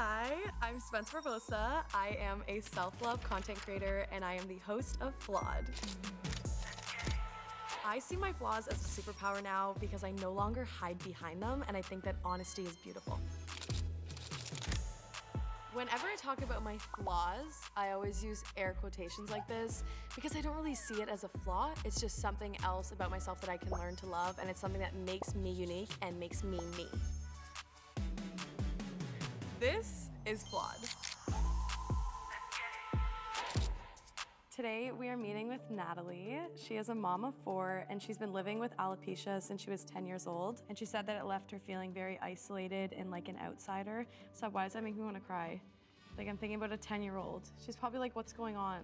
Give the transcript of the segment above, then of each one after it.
Hi, I'm Spencer Barbosa. I am a self-love content creator and I am the host of Flawed. I see my flaws as a superpower now because I no longer hide behind them and I think that honesty is beautiful. Whenever I talk about my flaws, I always use air quotations like this because I don't really see it as a flaw. It's just something else about myself that I can learn to love, and it's something that makes me unique and makes me me. This is Flawed. Today we are meeting with Natalie. She is a mom of 4 and she's been living with alopecia since she was 10 years old. And she said that it left her feeling very isolated and like an outsider. So why does that make me want to cry? Like I'm thinking about a 10-year-old. She's probably like, what's going on?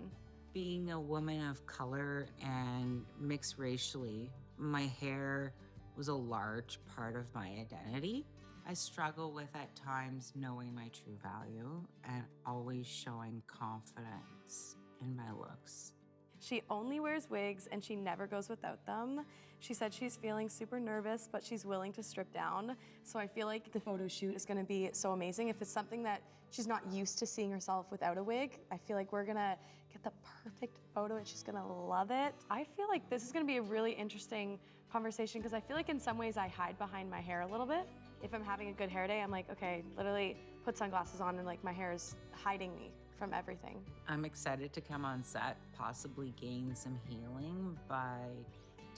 Being a woman of color and mixed racially, my hair was a large part of my identity. I struggle with at times knowing my true value and always showing confidence in my looks. She only wears wigs and she never goes without them. She said she's feeling super nervous, but she's willing to strip down. So I feel like the photo shoot is gonna be so amazing. If it's something that she's not used to seeing herself without a wig, I feel like we're gonna get the perfect photo and she's gonna love it. I feel like this is gonna be a really interesting conversation because I feel like in some ways I hide behind my hair a little bit. If I'm having a good hair day, I'm like, okay, literally put sunglasses on and like my hair is hiding me from everything. I'm excited to come on set, possibly gain some healing by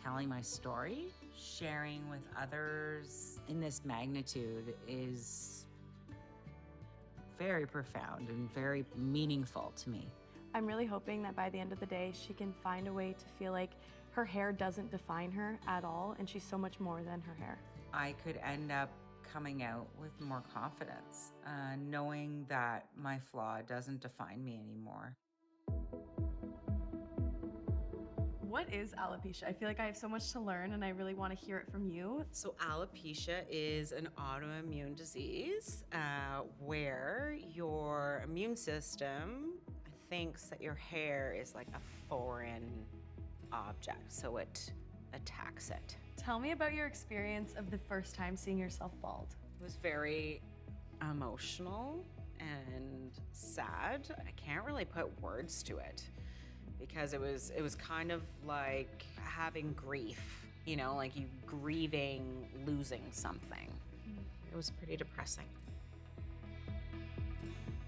telling my story. Sharing with others in this magnitude is very profound and very meaningful to me. I'm really hoping that by the end of the day, she can find a way to feel like her hair doesn't define her at all and she's so much more than her hair. I could end up coming out with more confidence, knowing that my flaw doesn't define me anymore. What is alopecia? I feel like I have so much to learn and I really want to hear it from you. So alopecia is an autoimmune disease where your immune system thinks that your hair is like a foreign object, so it attacks it. Tell me about your experience of the first time seeing yourself bald. It was very emotional and sad. I can't really put words to it because it was kind of like having grief, you know, like you grieving losing something. It was pretty depressing.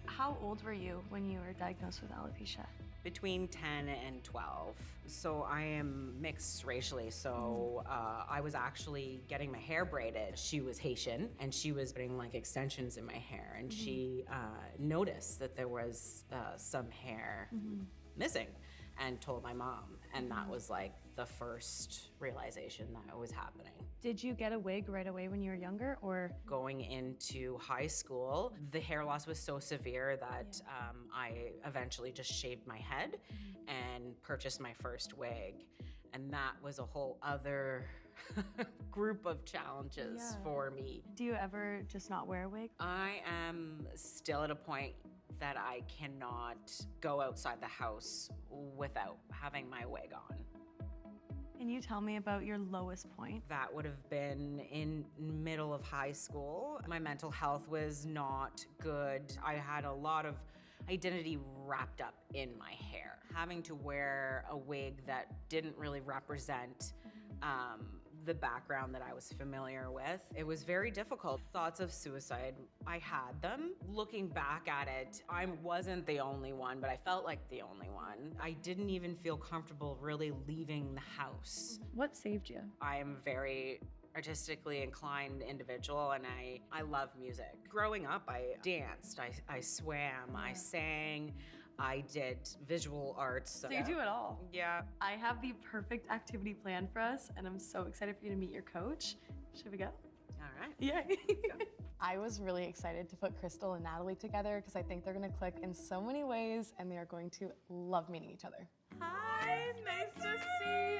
How old were you when you were diagnosed with alopecia? Between 10 and 12. So I am mixed racially, so I was actually getting my hair braided. She was Haitian, and she was putting like extensions in my hair, and she noticed that there was some hair missing and told my mom, and that was like the first realization that it was happening. Did you get a wig right away when you were younger, or? Going into high school, the hair loss was so severe that I eventually just shaved my head and purchased my first wig. And that was a whole other group of challenges for me. Do you ever just not wear a wig? I am still at a point that I cannot go outside the house without having my wig on. Can you tell me about your lowest point? That would have been in middle of high school. My mental health was not good. I had a lot of identity wrapped up in my hair. Having to wear a wig that didn't really represent the background that I was familiar with, it was very difficult. Thoughts of suicide, I had them. Looking back at it, I wasn't the only one, but I felt like the only one. I didn't even feel comfortable really leaving the house. What saved you? I am very artistically inclined individual and I love music. Growing up, I danced, I swam, I sang, I did visual arts. So you do it all? Yeah. I have the perfect activity planned for us and I'm so excited for you to meet your coach. Should we go? All right. Yeah. I was really excited to put Crystal and Natalie together because I think they're gonna click in so many ways and they are going to love meeting each other. Hi, nice to see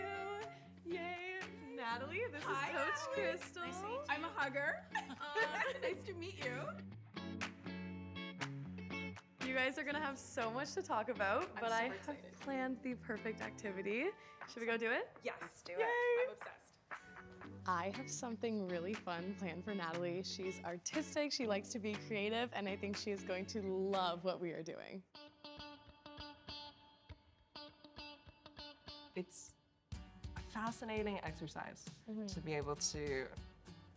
you. Yay. Natalie, this is Coach Natalie. Crystal. Nice to meet you. I'm a hugger. Nice to meet you. You guys are gonna have so much to talk about, but I excited. have planned the perfect activity. Should we go do it? Yes, do Yay. it. I'm obsessed. I have something really fun planned for Natalie. She's artistic, she likes to be creative, and I think she is going to love what we are doing. It's a fascinating exercise to be able to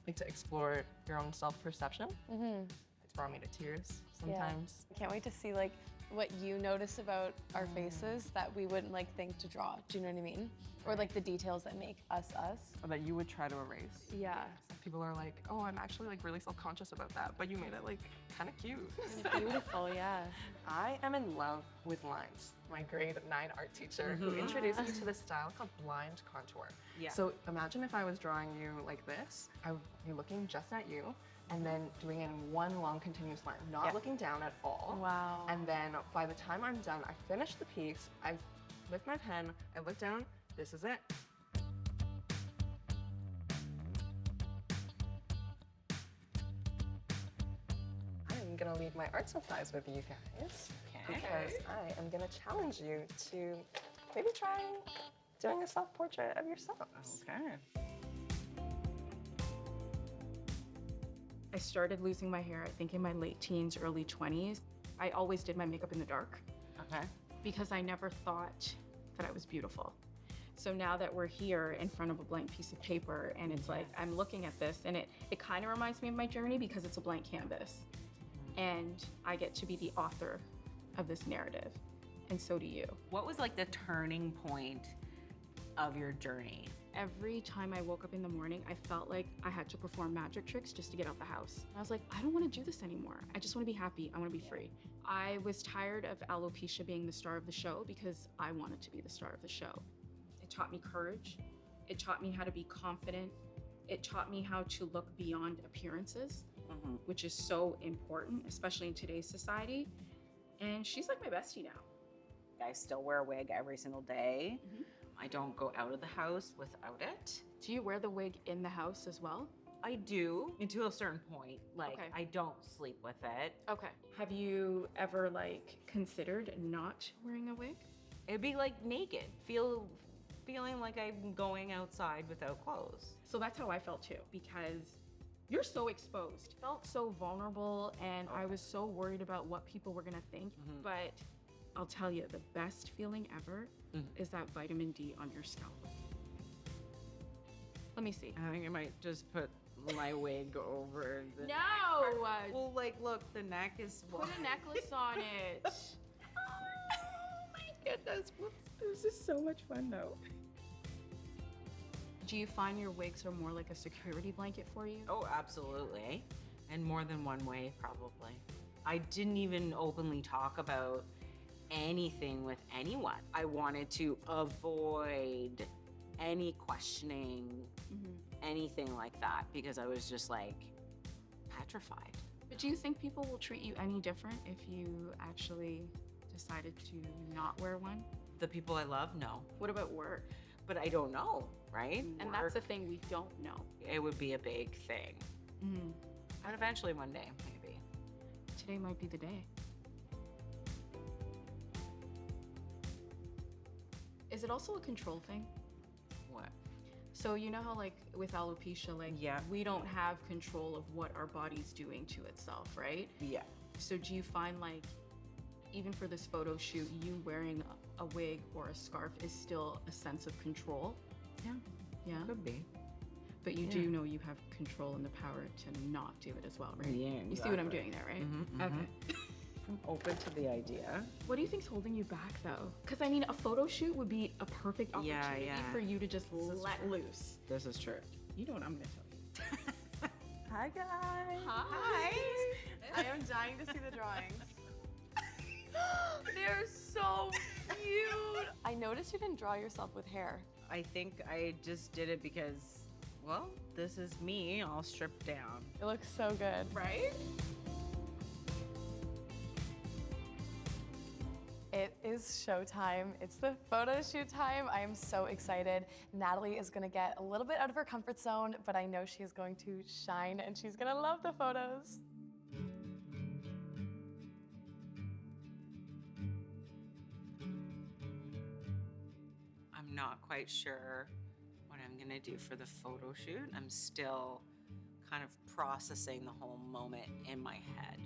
explore your own self-perception. It's brought me to tears sometimes. I can't wait to see like what you notice about our faces that we wouldn't like think to draw. Do you know what I mean? Or like the details that make us us. Or that you would try to erase. Yeah. People are like, oh, I'm actually like really self-conscious about that, but you made it like kind of cute. Beautiful, yeah. I am in love with lines. My grade 9 art teacher who introduced me to this style called blind contour. Yeah. So imagine if I was drawing you like this, I would be looking just at you and then doing it in one long continuous line, not looking down at all. Wow. And then by the time I'm done, I finish the piece, I lift my pen, I look down, this is it. I'm gonna leave my art supplies with you guys because I am gonna challenge you to maybe try doing a self-portrait of yourselves. Okay. I started losing my hair, I think in my late teens, early 20s. I always did my makeup in the dark Okay. because I never thought that I was beautiful. So now that we're here in front of a blank piece of paper and it's like, I'm looking at this and it kind of reminds me of my journey because it's a blank canvas. And I get to be the author of this narrative. And so do you. What was like the turning point of your journey? Every time I woke up in the morning, I felt like I had to perform magic tricks just to get out the house. I was like, I don't want to do this anymore. I just want to be happy. I want to be free. I was tired of Alopecia being the star of the show because I wanted to be the star of the show. It taught me courage. It taught me how to be confident. It taught me how to look beyond appearances, which is so important, especially in today's society. And she's like my bestie now. I still wear a wig every single day. I don't go out of the house without it. Do you wear the wig in the house as well? I do, to a certain point. Like, Okay. I don't sleep with it. Okay. Have you ever like considered not wearing a wig? It'd be like naked, feeling like I'm going outside without clothes. So that's how I felt too, because you're so exposed. Felt so vulnerable, and I was so worried about what people were gonna think. But I'll tell you, the best feeling ever is that vitamin D on your scalp. Let me see. I think I might just put my wig over the neck No! part. Well, like, look, the neck is Put a necklace on it. Oh my goodness. This is so much fun though. Do you find your wigs are more like a security blanket for you? Oh, absolutely. In more than one way, probably. I didn't even openly talk about anything with anyone. I wanted to avoid any questioning, anything like that, because I was just like petrified. But do you think people will treat you any different if you actually decided to not wear one? The people I love, no. What about work? But I don't know, right? And that's the thing we don't know. It would be a big thing. And eventually one day, maybe. Today might be the day. Is it also a control thing? What? So you know how like with alopecia, like we don't have control of what our body's doing to itself, right? Yeah. So do you find like, even for this photo shoot, you wearing a wig or a scarf is still a sense of control? Yeah. Yeah? Could be. But you do know you have control and the power to not do it as well, right? Yeah, You see what I'm doing there, right? Okay. I'm open to the idea. What do you think's holding you back though? Because I mean, a photo shoot would be a perfect opportunity for you to just let loose. This is true. You know what I'm gonna tell you. Hi guys. Hi. I am dying to see the drawings. They're so cute. I noticed you didn't draw yourself with hair. I think I just did it because, well, this is me all stripped down. It looks so good. Right? It is showtime. It's the photo shoot time. I am so excited. Natalie is gonna get a little bit out of her comfort zone, but I know she is going to shine and she's gonna love the photos. I'm not quite sure what I'm gonna do for the photo shoot. I'm still kind of processing the whole moment in my head.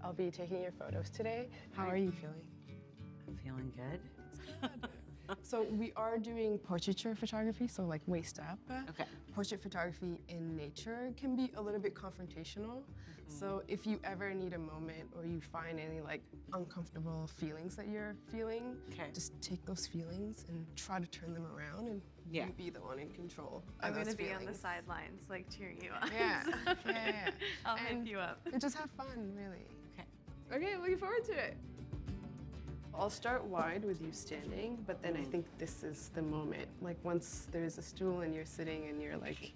I'll be taking your photos today. How are you feeling? I'm feeling good. So we are doing portraiture photography, so like waist up. Okay. Portrait photography in nature can be a little bit confrontational. So if you ever need a moment or you find any like uncomfortable feelings that you're feeling, Okay. just take those feelings and try to turn them around and Yeah. you be the one in control of I'm those gonna be on the feelings. sidelines, like cheering you on. Yeah, yeah. I'll hype And you up. just have fun, really. Okay. Okay, looking forward to it. I'll start wide with you standing, but then I think this is the moment. Like once there's a stool and you're sitting and you're like,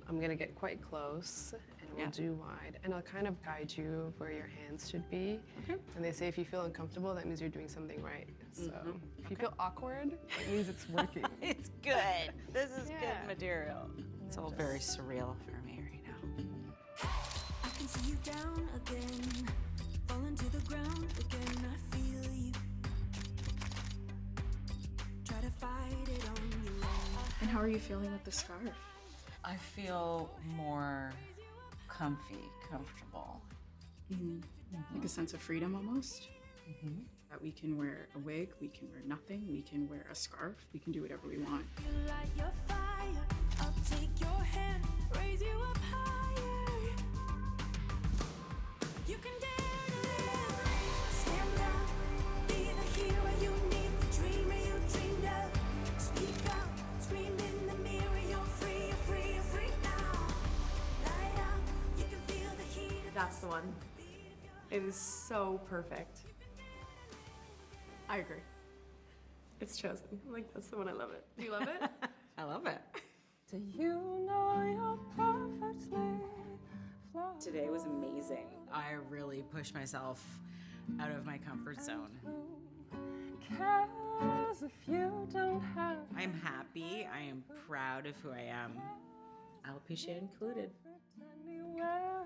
I'm gonna get quite close and we'll do wide. And I'll kind of guide you where your hands should be. Okay. And they say if you feel uncomfortable, that means you're doing something right. So if you feel awkward, it means it's working. It's good. This is Yeah. good material. It's all very surreal for me right now. I can see you down again, falling to the ground again. I feel you. Try to fight it on your own. And how are you feeling with the scarf? I feel more comfortable. Like a sense of freedom almost? That we can wear a wig, we can wear nothing, we can wear a scarf, we can do whatever we want. You light your fire up, take your hand, raise you up higher. You can dare to live. Stand up, be the hero you need, the dreamer you dreamed of. Speak out, scream in the mirror, you're free, you're free, you're free now. Light up, you can feel the heat of That's the one. It is so perfect. I agree. It's chosen. I'm like, that's the one. I love it. Do you love it? I love it. Do you know you're perfectly flawed? Today was amazing. I really pushed myself out of my comfort zone. Cares if you don't have I'm happy. I am proud of who I am. Alopecia included. anywhere.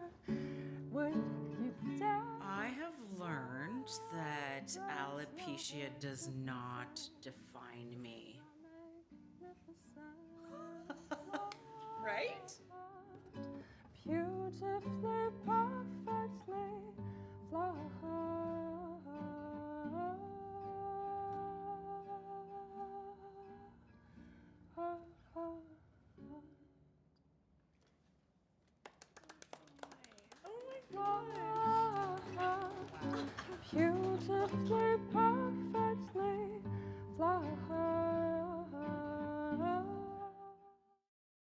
Would you dare? I have learned that alopecia does not define me. Right? Beautifully, perfectly flawed. Beautifully, perfectly flawed.